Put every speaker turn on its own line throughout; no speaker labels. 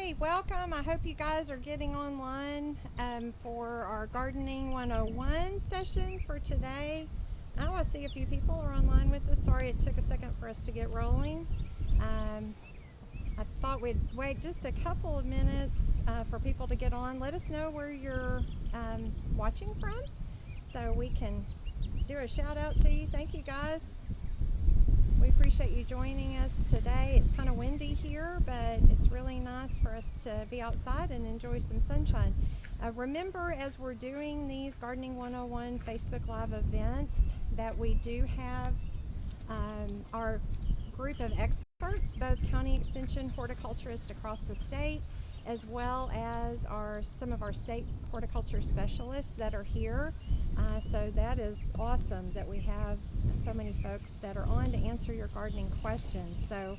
Hey, welcome. I hope you guys are getting online for our Gardening 101 session for today. I see a few people are online with us. Sorry it took a second for us to get rolling. I thought we'd wait just a couple of minutes for people to get on. Let us know where you're watching from so we can do a shout out to you. Thank you guys. We appreciate you joining us today. It's kind of windy here, but it's really nice for us to be outside and enjoy some sunshine. Remember, as we're doing these Gardening 101 Facebook Live events, that we do have our group of experts, both county extension horticulturists across the state, as well as some of our state horticulture specialists that are here. So that is awesome that we have so many folks that are on to answer your gardening questions. So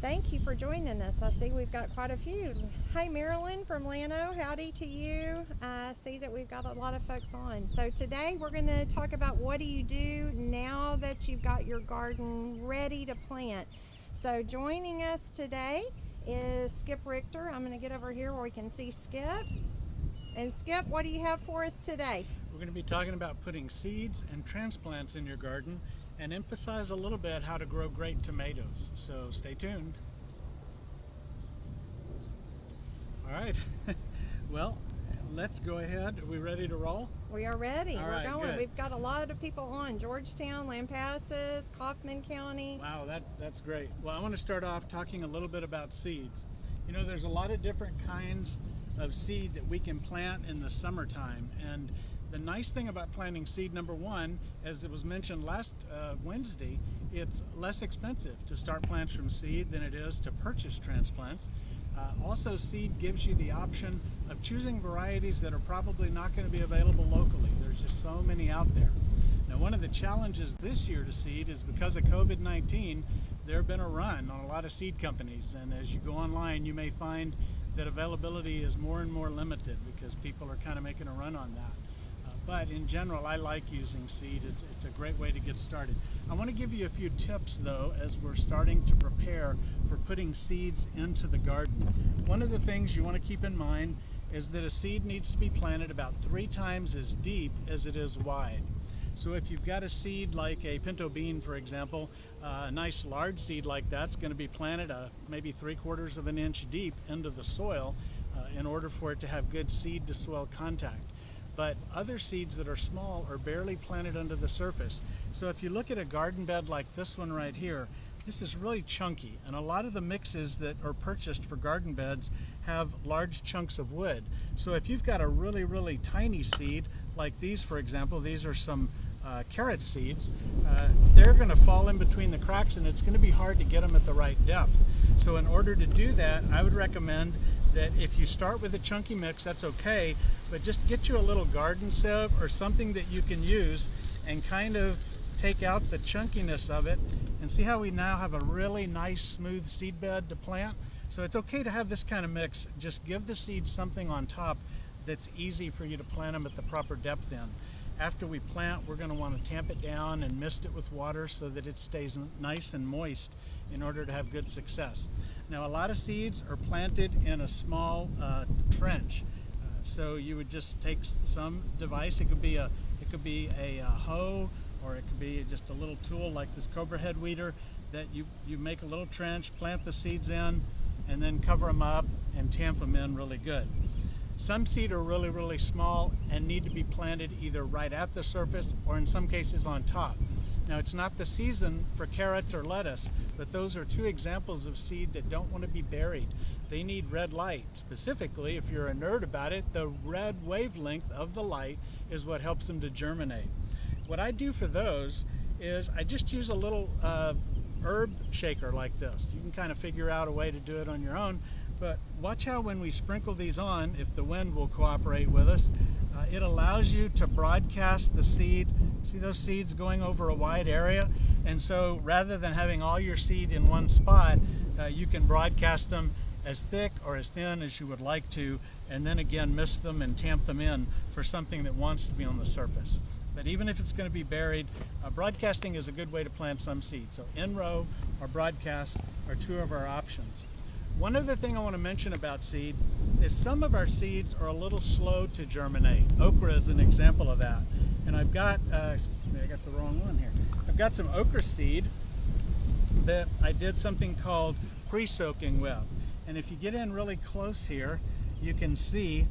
thank you for joining us. I see we've got quite a few. Hi Marilyn from Llano, howdy to you. I see that we've got a lot of folks on. So today we're going to talk about what do you do now that you've got your garden ready to plant. So joining us today is Skip Richter. I'm going to get over here where we can see Skip. And Skip, what do you have for us today?
We're going to be talking about putting seeds and transplants in your garden and emphasize a little bit how to grow great tomatoes. So stay tuned. All right. Well, let's go ahead. Are we ready to roll?
We are ready.
All
We're
right,
going.
good.
We've got a lot of people on. Georgetown, Lampasas, Kaufman County.
Wow, that's great. Well, I want to start off talking a little bit about seeds. You know, there's a lot of different kinds of seed that we can plant in the summertime, and the nice thing about planting seed, number one, as it was mentioned last Wednesday, it's less expensive to start plants from seed than it is to purchase transplants. Also, seed gives you the option of choosing varieties that are probably not going to be available locally. There's just so many out there. Now, one of the challenges this year to seed is because of COVID-19, there have been a run on a lot of seed companies, and as you go online, you may find that availability is more and more limited because people are kind of making a run on that. But in general, I like using seed. It's a great way to get started. I want to give you a few tips though as we're starting to prepare for putting seeds into the garden. One of the things you want to keep in mind is that a seed needs to be planted about 3 times as deep as it is wide. So if you've got a seed like a pinto bean, for example, a nice large seed like that's going to be planted maybe 3/4 of an inch deep into the soil in order for it to have good seed to soil contact. But other seeds that are small are barely planted under the surface. So if you look at a garden bed like this one right here, this is really chunky, and a lot of the mixes that are purchased for garden beds have large chunks of wood. So if you've got a really tiny seed, like these for example, these are some carrot seeds, they're going to fall in between the cracks and it's going to be hard to get them at the right depth. So in order to do that, I would recommend that if you start with a chunky mix, that's okay, but just get you a little garden sieve or something that you can use and kind of take out the chunkiness of it, and see how we now have a really nice smooth seed bed to plant. So it's okay to have this kind of mix. Just give the seeds something on top that's easy for you to plant them at the proper depth in. After we plant, we're going to want to tamp it down and mist it with water so that it stays nice and moist in order to have good success. Now, a lot of seeds are planted in a small trench. So you would just take some device. It could be a hoe, or it could be just a little tool like this Cobra head weeder that you make a little trench, plant the seeds in, and then cover them up and tamp them in really good. Some seed are really small and need to be planted either right at the surface or in some cases on top. Now, it's not the season for carrots or lettuce, but those are 2 examples of seed that don't want to be buried. They need red light. Specifically, if you're a nerd about it, the red wavelength of the light is what helps them to germinate. What I do for those is I just use a little herb shaker like this. You can kind of figure out a way to do it on your own, but watch how when we sprinkle these on, if the wind will cooperate with us, it allows you to broadcast the seed. See those seeds going over a wide area? And so rather than having all your seed in one spot, you can broadcast them as thick or as thin as you would like to, and then again mist them and tamp them in for something that wants to be on the surface. But even if it's going to be buried, broadcasting is a good way to plant some seeds. So in row or broadcast are 2 of our options. One other thing I want to mention about seed is some of our seeds are a little slow to germinate. Okra is an example of that. And I've got, I got the wrong one here. I've got some okra seed that I did something called pre-soaking with. And if you get in really close here, you can see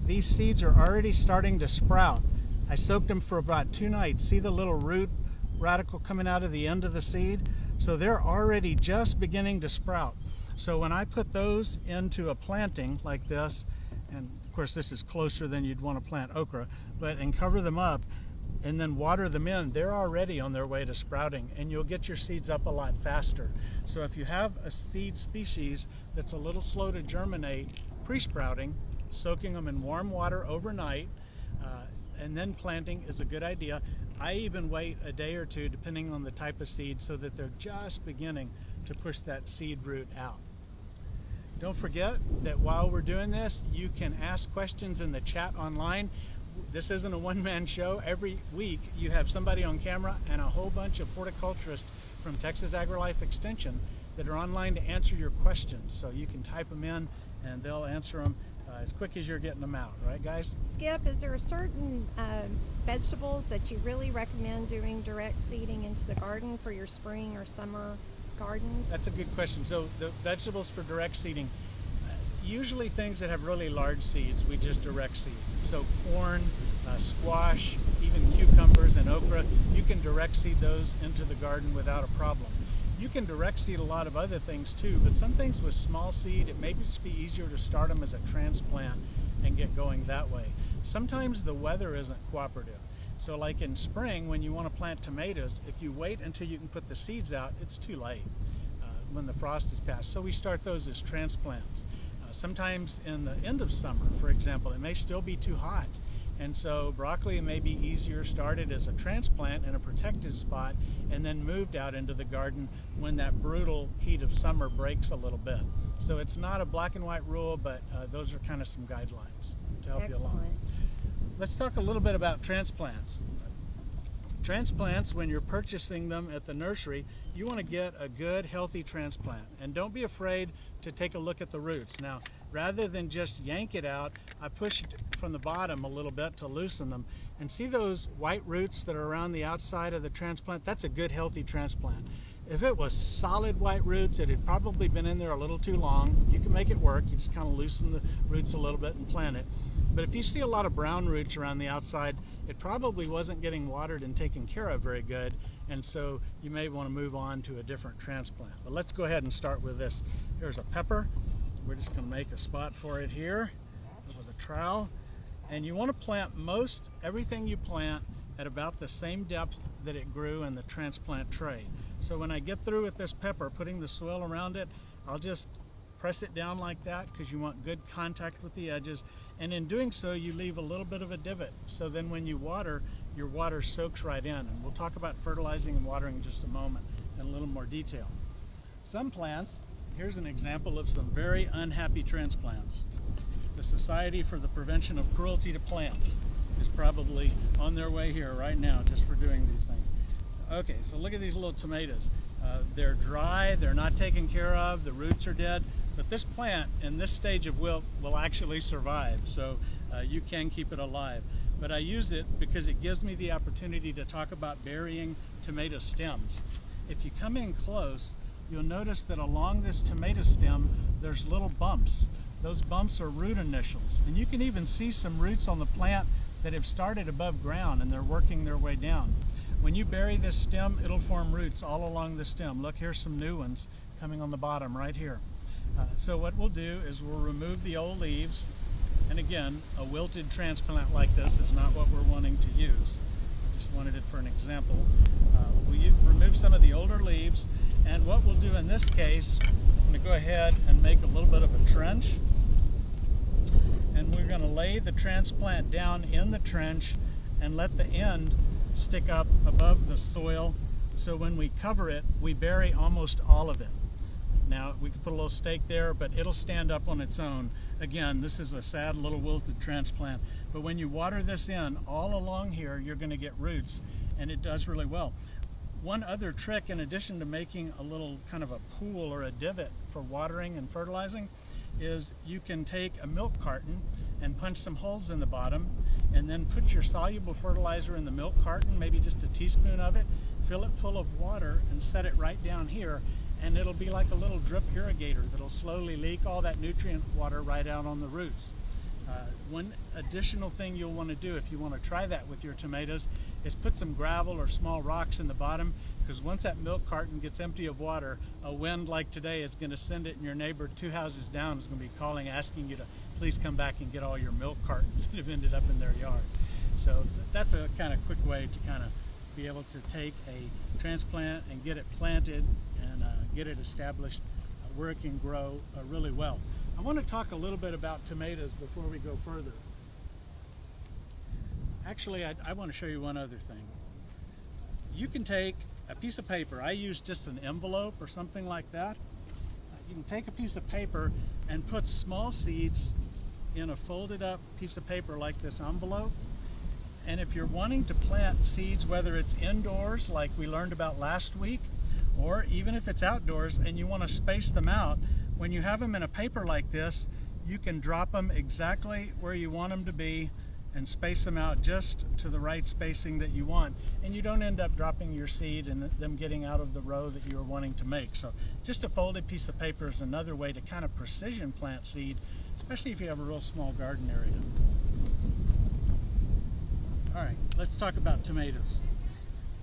these seeds are already starting to sprout. I soaked them for about 2 nights. See the little root radical coming out of the end of the seed? So they're already just beginning to sprout. So when I put those into a planting like this, and of course this is closer than you'd want to plant okra, and cover them up and then water them in, they're already on their way to sprouting, and you'll get your seeds up a lot faster. So if you have a seed species that's a little slow to germinate, pre-sprouting, soaking them in warm water overnight, and then planting is a good idea. I even wait a day or 2 depending on the type of seed so that they're just beginning to push that seed root out. Don't forget that while we're doing this, you can ask questions in the chat online. This isn't a one-man show. Every week you have somebody on camera and a whole bunch of horticulturists from Texas AgriLife Extension that are online to answer your questions. So you can type them in and they'll answer them as quick as you're getting them out, right guys?
Skip, is there a certain vegetables that you really recommend doing direct seeding into the garden for your spring or summer gardens?
That's a good question. So the vegetables for direct seeding, usually things that have really large seeds, we just direct seed. So corn, squash, even cucumbers and okra, you can direct seed those into the garden without a problem. You can direct seed a lot of other things too, but some things with small seed, it may just be easier to start them as a transplant and get going that way. Sometimes the weather isn't cooperative. So like in spring, when you want to plant tomatoes, if you wait until you can put the seeds out, it's too late when the frost is past. So we start those as transplants. Sometimes in the end of summer, for example, it may still be too hot. And so broccoli may be easier started as a transplant in a protected spot and then moved out into the garden when that brutal heat of summer breaks a little bit. So it's not a black and white rule, but those are kind of some guidelines to help you along. Let's talk a little bit about transplants. Transplants, when you're purchasing them at the nursery, you want to get a good, healthy transplant. And don't be afraid to take a look at the roots. Now, rather than just yank it out, I pushed from the bottom a little bit to loosen them. And see those white roots that are around the outside of the transplant? That's a good, healthy transplant. If it was solid white roots, it had probably been in there a little too long. You can make it work. You just kind of loosen the roots a little bit and plant it. But if you see a lot of brown roots around the outside, it probably wasn't getting watered and taken care of very good, and so you may want to move on to a different transplant. But let's go ahead and start with this. Here's a pepper. We're just going to make a spot for it here with a trowel. And you want to plant most everything you plant at about the same depth that it grew in the transplant tray. So when I get through with this pepper, putting the soil around it, I'll just press it down like that because you want good contact with the edges. And in doing so, you leave a little bit of a divot. So then when you water, your water soaks right in. And we'll talk about fertilizing and watering in just a moment in a little more detail. Some plants, here's an example of some very unhappy transplants. The Society for the Prevention of Cruelty to Plants is probably on their way here right now just for doing these things. Okay, so look at these little tomatoes. They're dry, they're not taken care of, the roots are dead, but this plant in this stage of wilt will actually survive, so you can keep it alive. But I use it because it gives me the opportunity to talk about burying tomato stems. If you come in close, you'll notice that along this tomato stem there's little bumps. Those bumps are root initials, and you can even see some roots on the plant that have started above ground and they're working their way down. When you bury this stem, it'll form roots all along the stem. Look, here's some new ones coming on the bottom right here. So what we'll do is we'll remove the old leaves, and again, a wilted transplant like this is not what we're wanting to use. I just wanted it for an example. We'll remove some of the older leaves, and what we'll do in this case, I'm going to go ahead and make a little bit of a trench, and we're going to lay the transplant down in the trench and let the end stick up above the soil, so when we cover it, we bury almost all of it. Now, we can put a little stake there, but it'll stand up on its own. Again, this is a sad little wilted transplant, but when you water this in, all along here, you're going to get roots, and it does really well. One other trick, in addition to making a little kind of a pool or a divot for watering and fertilizing, is you can take a milk carton and punch some holes in the bottom, and then put your soluble fertilizer in the milk carton, maybe just a teaspoon of it, fill it full of water and set it right down here, and it'll be like a little drip irrigator that'll slowly leak all that nutrient water right out on the roots. One additional thing you'll want to do if you want to try that with your tomatoes is put some gravel or small rocks in the bottom, because once that milk carton gets empty of water, a wind like today is going to send it, and your neighbor 2 houses down is going to be calling, asking you to please come back and get all your milk cartons that have ended up in their yard. So that's a kind of quick way to kind of be able to take a transplant and get it planted and get it established where it can grow really well. I want to talk a little bit about tomatoes before we go further. Actually, I want to show you one other thing. You can take a piece of paper. I use just an envelope or something like that. You can take a piece of paper and put small seeds in a folded up piece of paper like this envelope. And if you're wanting to plant seeds, whether it's indoors like we learned about last week, or even if it's outdoors and you want to space them out, when you have them in a paper like this, you can drop them exactly where you want them to be and space them out just to the right spacing that you want, and you don't end up dropping your seed and them getting out of the row that you were wanting to make. So just a folded piece of paper is another way to kind of precision plant seed, especially if you have a real small garden area. All right, let's talk about tomatoes.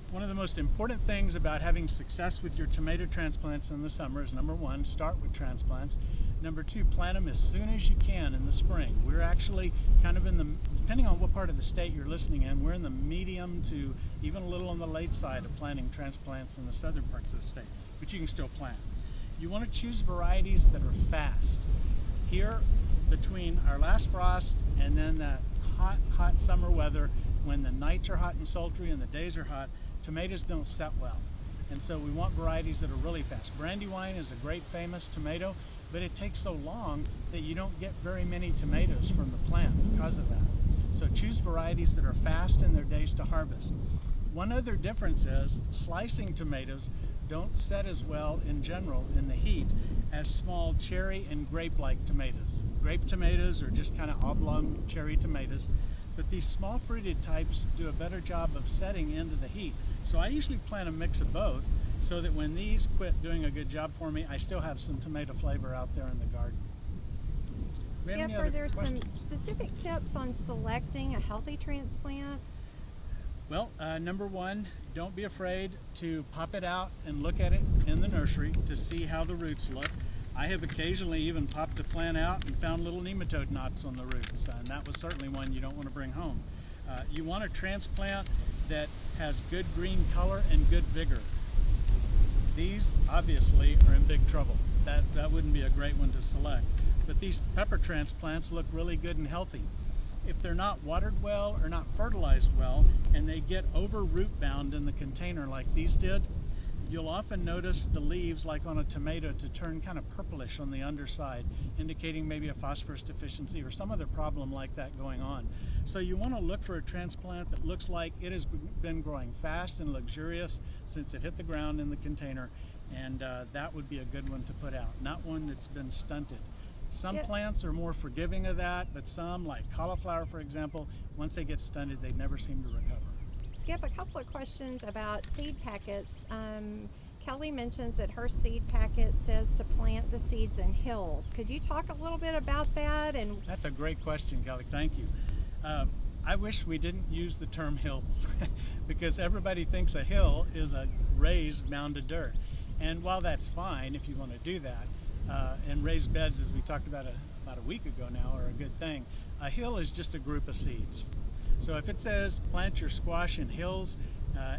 One of the most important things about having success with your tomato transplants in the summer is, number one, start with transplants. Number two, plant them as soon as you can in the spring. We're actually kind of in the, depending on what part of the state you're listening in, we're in the medium to even a little on the late side of planting transplants in the southern parts of the state, but you can still plant. You want to choose varieties that are fast. Here, between our last frost and then that hot summer weather, when the nights are hot and sultry and the days are hot, tomatoes don't set well. And so we want varieties that are really fast. Brandywine is a great famous tomato, but it takes so long that you don't get very many tomatoes from the plant because of that. So choose varieties that are fast in their days to harvest. One other difference is slicing tomatoes don't set as well in general in the heat as small cherry and grape-like tomatoes. Grape tomatoes are just kind of oblong cherry tomatoes, but these small fruited types do a better job of setting into the heat. So I usually plant a mix of both, so that when these quit doing a good job for me, I still have some tomato flavor out there in the garden.
Skip, are there some specific tips on selecting a healthy transplant?
Well, number one, don't be afraid to pop it out and look at it in the nursery to see how the roots look. I have occasionally even popped a plant out and found little nematode knots on the roots, and that was certainly one you don't want to bring home. You want a transplant that has good green color and good vigor. These obviously are in big trouble. That wouldn't be a great one to select. But these pepper transplants look really good and healthy. If they're not watered well or not fertilized well, and they get over root bound in the container like these did, you'll often notice the leaves, like on a tomato, to turn kind of purplish on the underside, indicating maybe a phosphorus deficiency or some other problem like that going on. So you want to look for a transplant that looks like it has been growing fast and luxurious since it hit the ground in the container, and that would be a good one to put out, not one that's been stunted. Some plants are more forgiving of that, but some, like cauliflower for example, once they get stunted, they never seem to recover.
Skip, a couple of questions about seed packets. Kelly mentions that her seed packet says to plant the seeds in hills. Could you talk a little bit about that? And
that's a great question, Kelly. Thank you. I wish we didn't use the term hills because everybody thinks a hill is a raised mound of dirt. And while that's fine if you want to do that, and raised beds, as we talked about a week ago now, are a good thing, a hill is just a group of seeds. So if it says plant your squash in hills,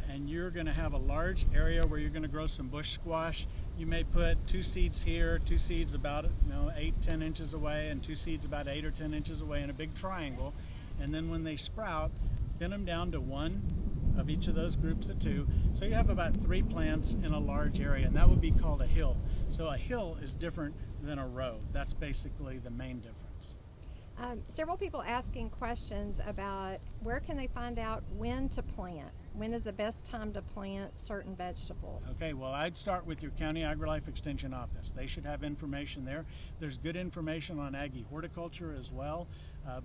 and you're going to have a large area where you're going to grow some bush squash, you may put 2 seeds here, 2 seeds about 8-10 inches away, and 2 seeds about 8 or 10 inches away in a big triangle. And then when they sprout, thin them down to 1 of each of those groups of 2. So you have about 3 plants in a large area, and that would be called a hill. So a hill is different than a row. That's basically the main difference.
Several people asking questions about where can they find out when to plant. When is the best time to plant certain vegetables?
Okay, well, I'd start with your County AgriLife Extension office. They should have information there. There's good information on Aggie horticulture as well,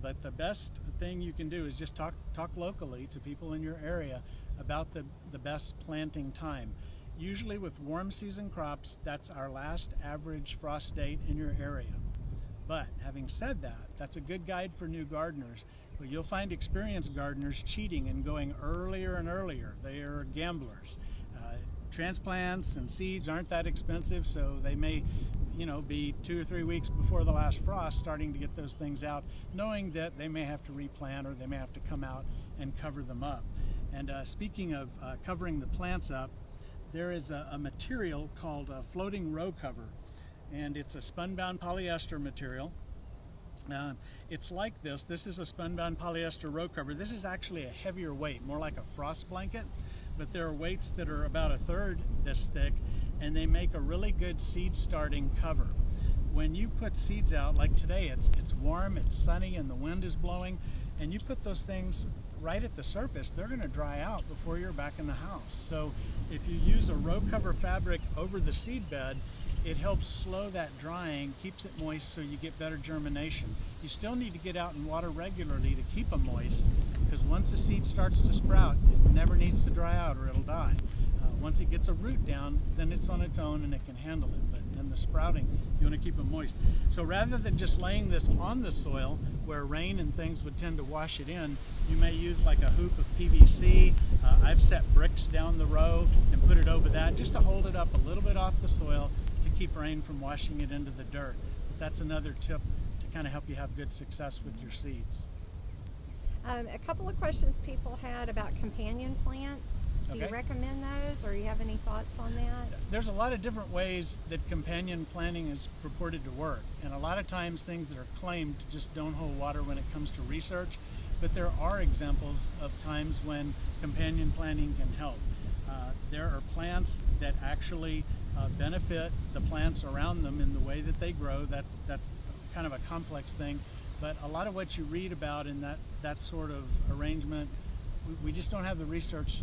but the best thing you can do is just talk locally to people in your area about the best planting time. Usually with warm season crops, that's our last average frost date in your area. But having said that, that's a good guide for new gardeners. But you'll find experienced gardeners cheating and going earlier and earlier. They are gamblers. Transplants and seeds aren't that expensive, so they may, be 2 or 3 weeks before the last frost starting to get those things out, knowing that they may have to replant or they may have to come out and cover them up. And speaking of covering the plants up, there is a material called floating row cover, and it's a spunbound polyester material. It's like this. This is a spunbound polyester row cover. This is actually a heavier weight, more like a frost blanket, but there are weights that are about 1/3 this thick, and they make a really good seed starting cover. When you put seeds out, like today, it's warm, it's sunny, and the wind is blowing, and you put those things right at the surface, they're going to dry out before you're back in the house. So if you use a row cover fabric over the seed bed, it helps slow that drying, keeps it moist so you get better germination. You still need to get out and water regularly to keep them moist, because once a seed starts to sprout, it never needs to dry out or it'll die. Once it gets a root down, then it's on its own and it can handle it. But in the sprouting, you want to keep them moist. So rather than just laying this on the soil where rain and things would tend to wash it in, you may use like a hoop of PVC. I've set bricks down the row and put it over that just to hold it up a little bit off the soil to keep rain from washing it into the dirt. But that's another tip to kind of help you have good success with your seeds.
A couple of questions people had about companion plants. Do you recommend those, or you have any thoughts on that?
There's a lot of different ways that companion planting is purported to work, and a lot of times things that are claimed just don't hold water when it comes to research, but there are examples of times when companion planting can help. There are plants that actually benefit the plants around them in the way that they grow. That's kind of a complex thing, but a lot of what you read about in that sort of arrangement, we just don't have the research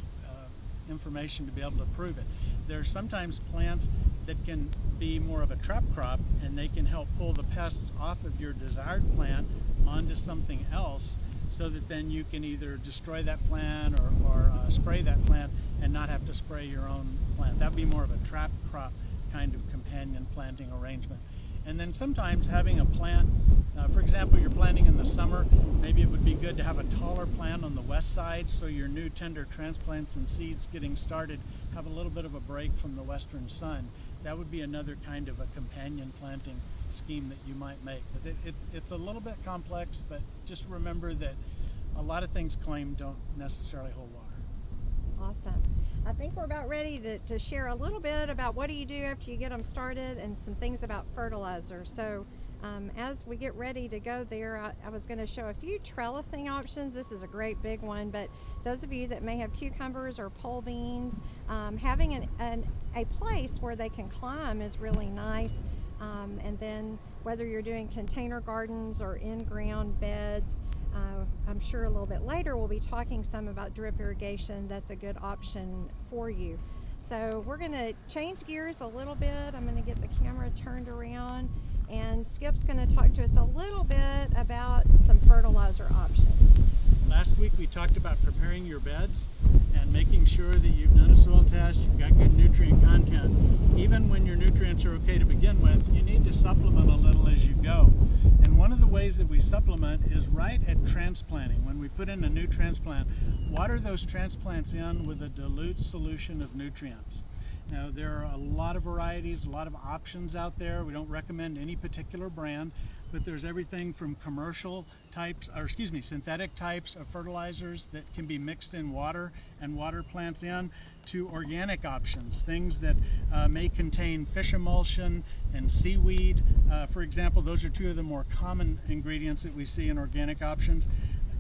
information to be able to prove it. There are sometimes plants that can be more of a trap crop, and they can help pull the pests off of your desired plant onto something else, so that then you can either destroy that plant or spray that plant and not have to spray your own plant. That would be more of a trap crop kind of companion planting arrangement. And then sometimes having a plant, for example, you're planting in the summer, maybe it would be good to have a taller plant on the west side so your new tender transplants and seeds getting started have a little bit of a break from the western sun. That would be another kind of a companion planting scheme that you might make. But it's a little bit complex, but just remember that a lot of things claimed don't necessarily hold water.
Awesome. I think we're about ready to share a little bit about what do you do after you get them started and some things about fertilizer. So as we get ready to go there, I was going to show a few trellising options. This is a great big one, but those of you that may have cucumbers or pole beans, having a place where they can climb is really nice. And then whether you're doing container gardens or in-ground beds, I'm sure a little bit later we'll be talking some about drip irrigation. That's a good option for you. So we're going to change gears a little bit. I'm going to get the camera turned around, and Skip's going to talk to us a little bit about some fertilizer options.
Last week we talked about preparing your beds and making sure that you've done a soil test, you've got good nutrient content. Even when your nutrients are okay to begin with, you need to supplement a little as you go. And one of the ways that we supplement is right at transplanting. When we put in a new transplant, water those transplants in with a dilute solution of nutrients. Now, there are a lot of varieties, a lot of options out there. We don't recommend any particular brand, but there's everything from commercial types, or synthetic types of fertilizers that can be mixed in water and water plants in, to organic options, things that may contain fish emulsion and seaweed. For example, those are two of the more common ingredients that we see in organic options.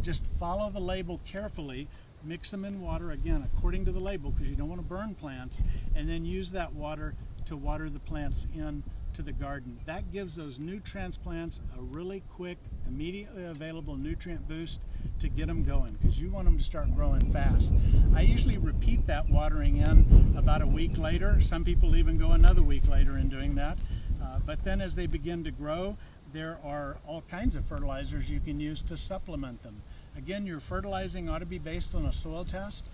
Just follow the label carefully. Mix them in water, again, according to the label, because you don't want to burn plants, and then use that water to water the plants in to the garden. That gives those new transplants a really quick, immediately available nutrient boost to get them going, because you want them to start growing fast. I usually repeat that watering in about a week later. Some people even go another week later in doing that. But then as they begin to grow, there are all kinds of fertilizers you can use to supplement them. Again, your fertilizing ought to be based on a soil test,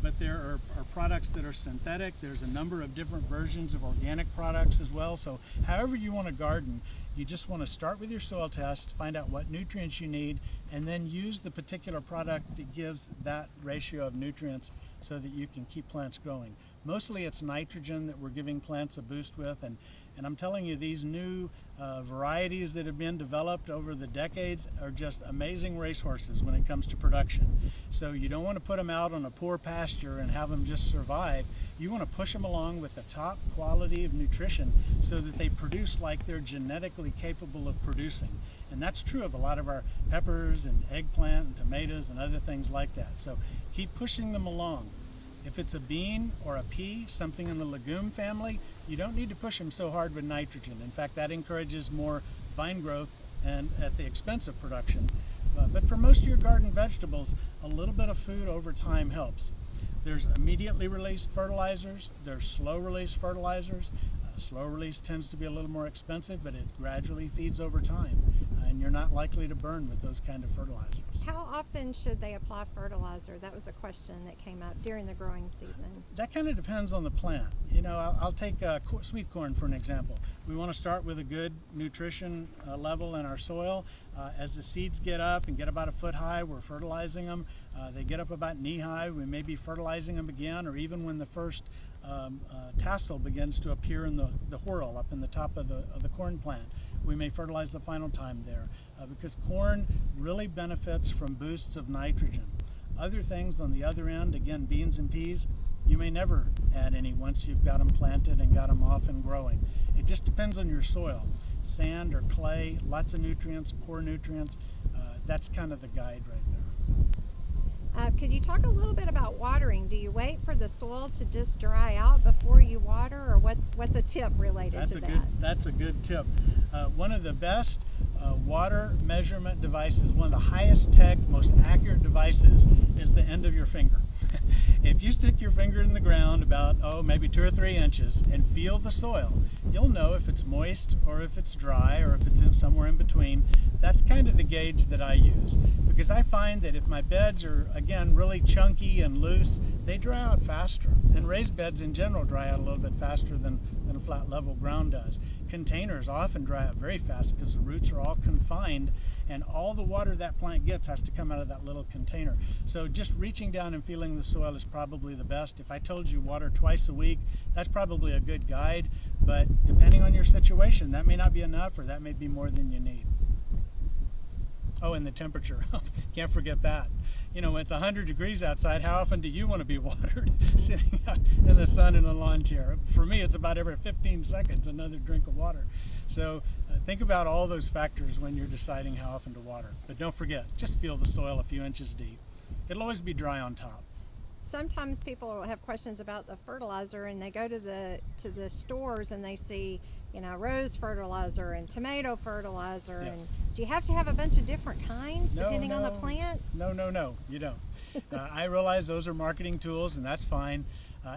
but there are products that are synthetic. There's a number of different versions of organic products as well. So however you want to garden, you just want to start with your soil test, find out what nutrients you need, and then use the particular product that gives that ratio of nutrients so that you can keep plants growing. Mostly it's nitrogen that we're giving plants a boost with, and I'm telling you, these new varieties that have been developed over the decades are just amazing racehorses when it comes to production. So you don't want to put them out on a poor pasture and have them just survive. You want to push them along with the top quality of nutrition so that they produce like they're genetically capable of producing. And that's true of a lot of our peppers and eggplant and tomatoes and other things like that. So keep pushing them along. If it's a bean or a pea, something in the legume family, you don't need to push them so hard with nitrogen. In fact, that encourages more vine growth and at the expense of production. But for most of your garden vegetables, a little bit of food over time helps. There's immediately released fertilizers, there's slow release fertilizers. Slow release tends to be a little more expensive, but it gradually feeds over time, and you're not likely to burn with those kind of fertilizers.
How often should they apply fertilizer? That was a question that came up during the growing season.
That kind of depends on the plant. You know, I'll take sweet corn for an example. We want to start with a good nutrition level in our soil. As the seeds get up and get about a foot high, we're fertilizing them. They get up about knee high, we may be fertilizing them again, or even when the first tassel begins to appear in the whorl up in the top of the corn plant, we may fertilize the final time there, because corn really benefits from boosts of nitrogen. Other things on the other end, again, beans and peas, you may never add any once you've got them planted and got them off and growing. It just depends on your soil. Sand or clay, lots of nutrients, poor nutrients, that's kind of the guide right there.
Could you talk a little bit about watering? Do you wait for the soil to just dry out before you water, or what's a tip related to that?
That's a good tip. One of the best water measurement devices, one of the highest tech, most accurate devices, is the end of your finger. If you stick your finger in the ground about, maybe 2 or 3 inches and feel the soil, you'll know if it's moist or if it's dry or if it's somewhere in between. That's kind of the gauge that I use, because I find that if my beds are, again, really chunky and loose, they dry out faster. And raised beds in general dry out a little bit faster than a flat level ground does. Containers often dry out very fast because the roots are all confined, and all the water that plant gets has to come out of that little container. So just reaching down and feeling the soil is probably the best. If I told you water twice a week, that's probably a good guide, but depending on your situation, that may not be enough, or that may be more than you need. Oh, and the temperature. Can't forget that. You know, when it's 100 degrees outside, how often do you want to be watered sitting out in the sun in a lawn chair? For me, it's about every 15 seconds, another drink of water. So think about all those factors when you're deciding how often to water. But don't forget, just feel the soil a few inches deep. It'll always be dry on top.
Sometimes people have questions about the fertilizer, and they go to the stores and they see, you know, rose fertilizer and tomato fertilizer.
Yes.
And do you have to have a bunch of different kinds depending on the plants?
No, you don't. I realize those are marketing tools, and that's fine.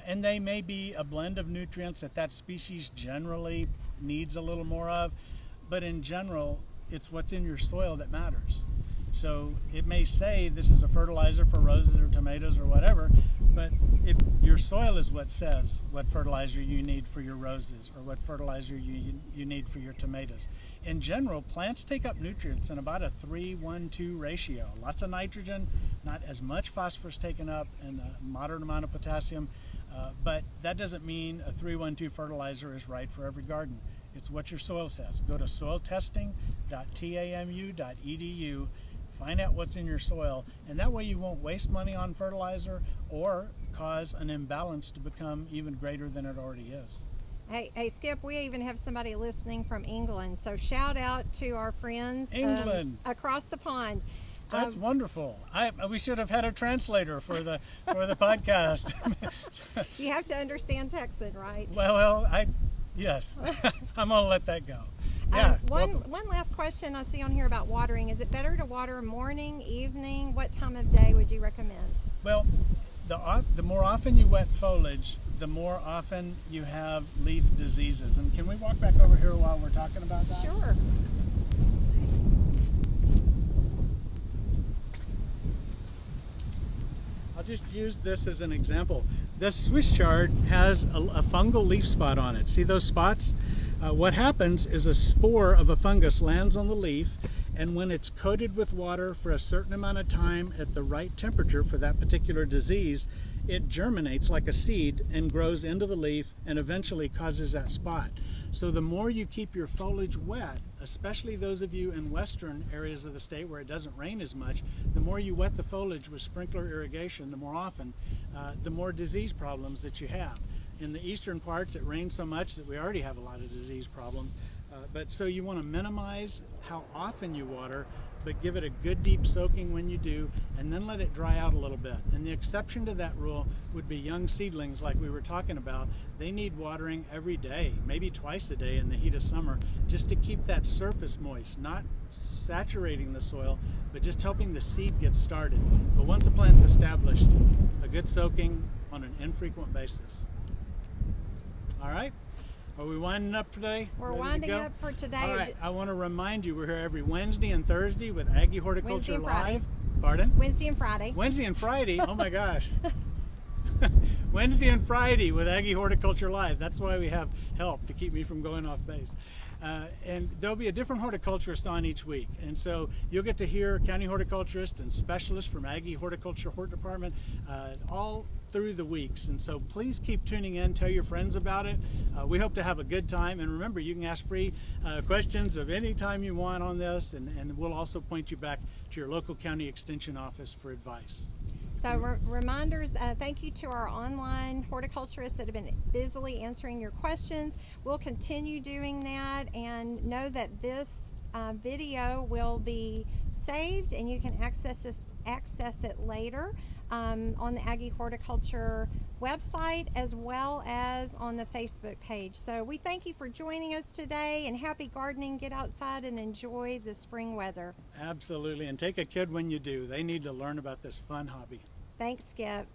And they may be a blend of nutrients that species generally needs a little more of, but in general, it's what's in your soil that matters. So it may say this is a fertilizer for roses or tomatoes or whatever, but if your soil is what says what fertilizer you need for your roses or what fertilizer you need for your tomatoes. In general, plants take up nutrients in about a 3-1-2 ratio. Lots of nitrogen, not as much phosphorus taken up, and a moderate amount of potassium, but that doesn't mean a 3-1-2 fertilizer is right for every garden. It's what your soil says. Go to soiltesting.tamu.edu, find out what's in your soil, and that way you won't waste money on fertilizer or cause an imbalance to become even greater than it already is.
Hey, Skip, we even have somebody listening from England, so shout out to our friends across the pond.
That's wonderful. We should have had a translator for the podcast.
You have to understand Texan, right?
Well, Yes, I'm gonna let that go. Yeah.
One last question I see on here about watering. Is it better to water morning, evening? What time of day would you recommend?
Well, the more often you wet foliage, the more often you have leaf diseases. And can we walk back over here while we're talking about that?
Sure.
I'll just use this as an example. This Swiss chard has a fungal leaf spot on it. See those spots? What happens is a spore of a fungus lands on the leaf, and when it's coated with water for a certain amount of time at the right temperature for that particular disease, it germinates like a seed and grows into the leaf and eventually causes that spot. So the more you keep your foliage wet, especially those of you in western areas of the state where it doesn't rain as much, the more you wet the foliage with sprinkler irrigation, the more often, the more disease problems that you have. In the eastern parts, it rains so much that we already have a lot of disease problems. But so you want to minimize how often you water, but give it a good deep soaking when you do, and then let it dry out a little bit. And the exception to that rule would be young seedlings like we were talking about. They need watering every day, maybe twice a day in the heat of summer, just to keep that surface moist, not saturating the soil, but just helping the seed get started. But once a plant's established, a good soaking on an infrequent basis. All right? Are we winding up today?
We're winding up for today.
All right. I want to remind you, we're here every Wednesday and Thursday with Aggie Horticulture Live. Pardon?
Wednesday and Friday.
Wednesday and Friday? Oh my gosh. Wednesday and Friday with Aggie Horticulture Live. That's why we have help to keep me from going off base. And there'll be a different horticulturist on each week. And so you'll get to hear county horticulturists and specialists from Aggie Horticulture Hort Department all through the weeks. And so please keep tuning in, tell your friends about it. We hope to have a good time. And remember, you can ask free questions of any time you want on this, and we'll also point you back to your local county extension office for advice.
So reminders, thank you to our online horticulturists that have been busily answering your questions. We'll continue doing that, and know that this video will be saved and you can access it later on the Aggie Horticulture website as well as on the Facebook page. So we thank you for joining us today, and happy gardening. Get outside and enjoy the spring weather.
Absolutely, and take a kid when you do. They need to learn about this fun hobby.
Thanks, Skip.